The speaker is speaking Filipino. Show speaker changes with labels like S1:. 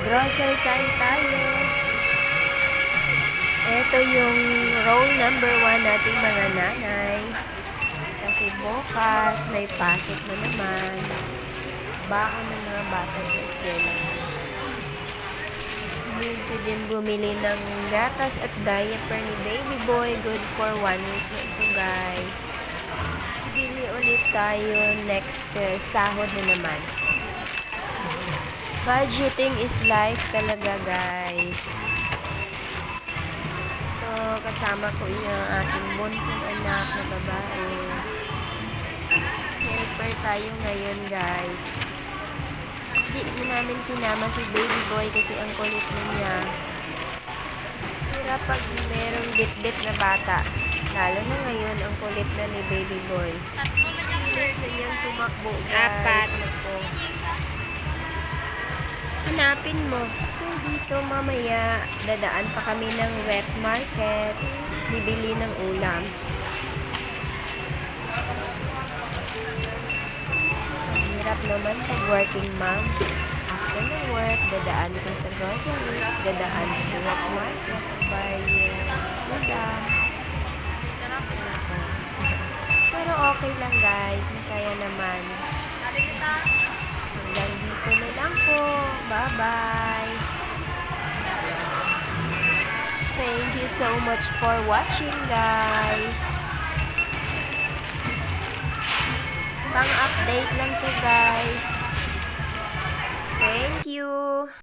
S1: Grocery time tayo. Ito yung role number 1 nating mga nanay. Kasi bukas, may pasok na naman. Baon ng mga bata sa eskwela. Need ko din bumili ng gatas at diaper ni baby boy. Good for 1 week na ito, guys. Bili ulit tayo next sahod na naman. Budgeting is life talaga, guys. Ito, kasama ko yung aking bunsong anak na babae. Helper tayo ngayon, guys. Hindi namin sinama si baby boy kasi ang kulit na niya. Hirap pag merong bit-bit na bata. Lalo na ngayon, ang kulit na ni baby boy. Bilis na niyang tumakbo, guys. Ako. Hanapin mo. Dito mamaya, dadaan pa kami ng wet market. Bibili ng ulam. Hirap naman pag working mom. After ng work, dadaan ka sa groceries, dadaan ka sa wet market, buy ulam. Pero okay lang, guys, masaya naman. Hanggang dito na lang po. Bye-bye. Thank you so much for watching, guys. Pang-update lang to, guys. Thank you.